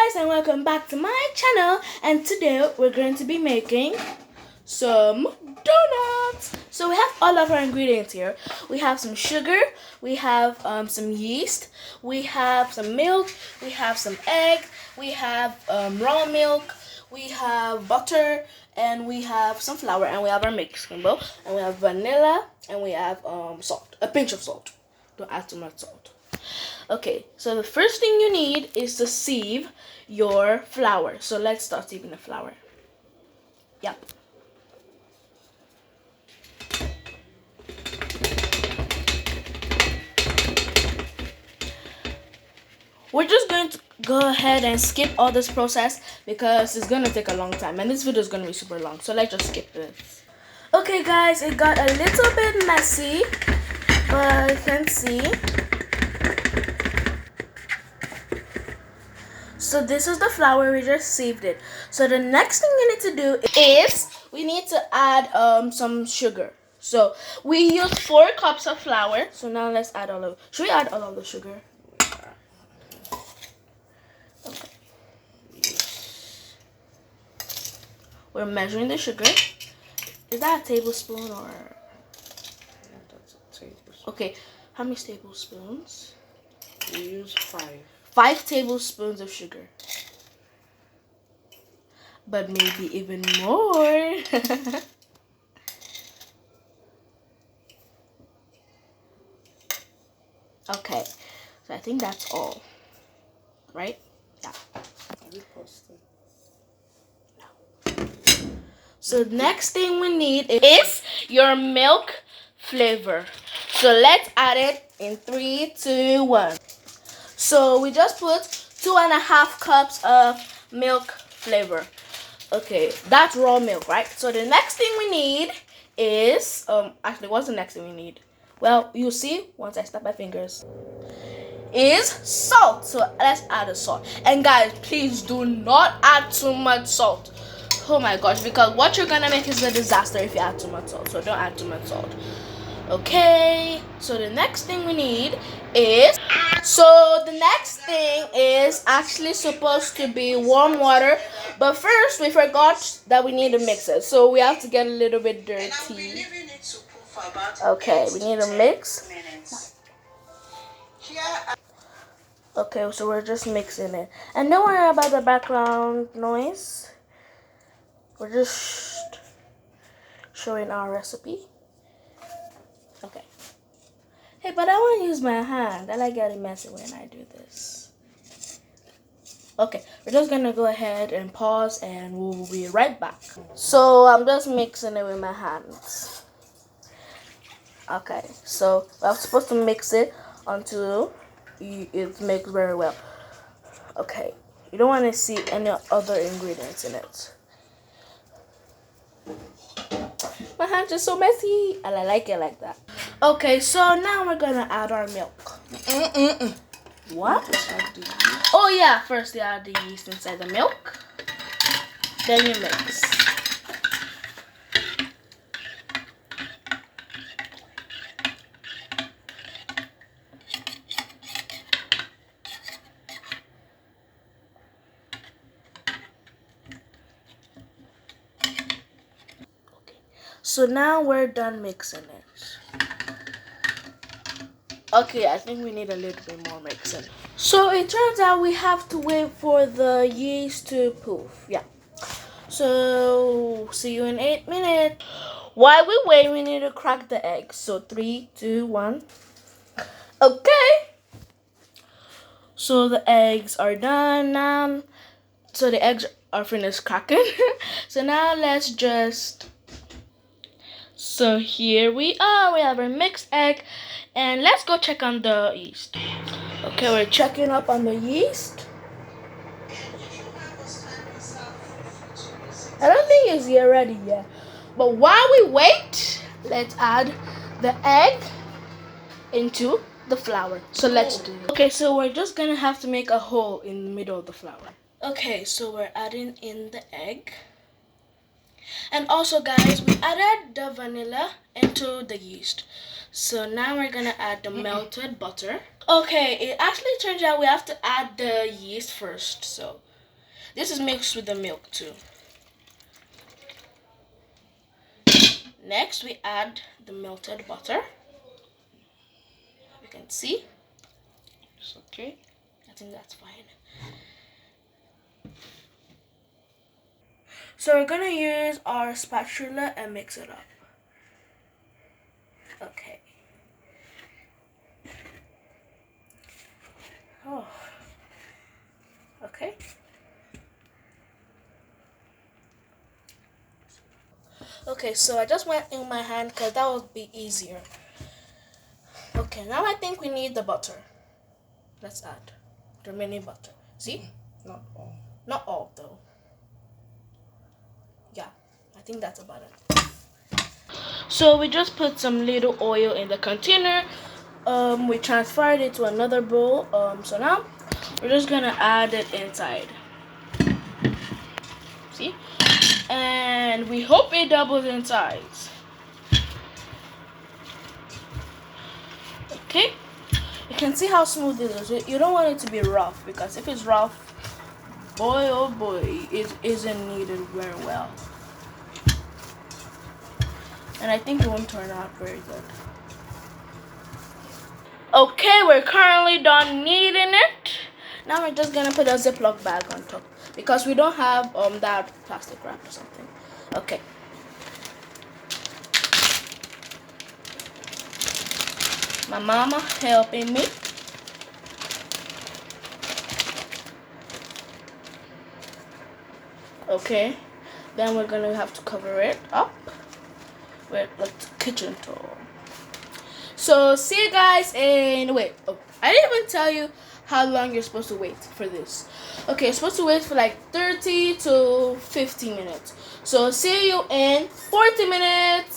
guys, and welcome back to my channel. And today we're going to be making some donuts. So we have all of our ingredients here. We have some sugar, we have some yeast, we have some milk, we have some egg, we have raw milk, we have butter, and we have some flour, and we have our mixing bowl, and we have vanilla, and we have salt, a pinch of salt. Don't add too much salt. Okay, so the first thing you need is to sieve your flour. So let's start sieving the flour. Yep. We're just going to go ahead and skip all this process because it's going to take a long time and this video is going to be super long. So let's just skip this. Okay guys, it got a little bit messy, but you can see. So this is the flour, we just sieved it. So the next thing we need to do is we need to add some sugar. So we used 4 cups of flour. So now let's add all of, should we add all of the sugar? Okay. We're measuring the sugar. Is that a tablespoon or? That's a tablespoon. Okay, how many tablespoons? We use 5. 5 tablespoons of sugar. But maybe even more. Okay, so I think that's all. Right? Yeah. No. So the next thing we need is your milk flavor. So let's add it in 3, 2, 1. So we just put 2.5 cups of milk flavor. Okay, that's raw milk, right? So the next thing we need is actually, what's the next thing we need? Well, you'll see once I snap my fingers. Is salt. So let's add the salt. And guys, please do not add too much salt. Oh my gosh, because what you're gonna make is a disaster if you add too much salt. So don't add too much salt. Okay, so the next thing we need is, actually supposed to be warm water, but first we forgot that we need to mix it, so we have to get a little bit dirty. Okay, we need to mix. Okay, so we're just mixing it, and don't worry about the background noise. We're just showing our recipe. Okay. Hey, but I want to use my hand. I like getting messy when I do this. Okay, we're just gonna go ahead and pause and we'll be right back. So I'm just mixing it with my hands. Okay, so I'm supposed to mix it until it mixed very well. Okay, you don't want to see any other ingredients in it. My hands are so messy and I like it like that. Okay, so now we're gonna add our milk. What? Oh yeah, first you add the yeast inside the milk. Then you mix. So now we're done mixing it. Okay, I think we need a little bit more mixing. So it turns out we have to wait for the yeast to poof. Yeah. So see you in 8 minutes. While we wait, we need to crack the eggs. So 3, 2, 1. Okay. So the eggs are done now. So the eggs are finished cracking. So now let's just. So here we are, we have our mixed egg, and let's go check on the yeast. Okay, we're checking up on the yeast. I don't think it's yet ready yet. But while we wait, let's add the egg into the flour. So let's do it. Okay, so we're just gonna have to make a hole in the middle of the flour. Okay, so we're adding in the egg. And also guys, we added the vanilla into the yeast. So now we're gonna add the melted butter. Okay, it actually turns out we have to add the yeast first. So This is mixed with the milk too. Next, we add the melted butter. You can see. It's okay. I think that's fine. So we're gonna use our spatula and mix it up. Okay. Oh. Okay. Okay, so I just went in my hand because that would be easier. Okay, now I think we need the butter. Let's add the remaining butter. See? Not all. Not all though. Yeah, I think that's about it. So we just put some little oil in the container. We transferred it to another bowl. So now we're just gonna add it inside. See? And we hope it doubles in size. Okay? You can see how smooth it is. You don't want it to be rough because if it's rough, boy oh boy, it isn't kneaded very well. And I think it won't turn out very good. Okay, we're currently done kneading it. Now we're just gonna put a Ziploc bag on top because we don't have that plastic wrap or something. Okay. My mama helping me. Okay. Then we're gonna have to cover it up with the kitchen towel. So see you guys in wait. Oh, I didn't even tell you how long you're supposed to wait for this. Okay, you're supposed to wait for like 30 to 50 minutes. So see you in 40 minutes.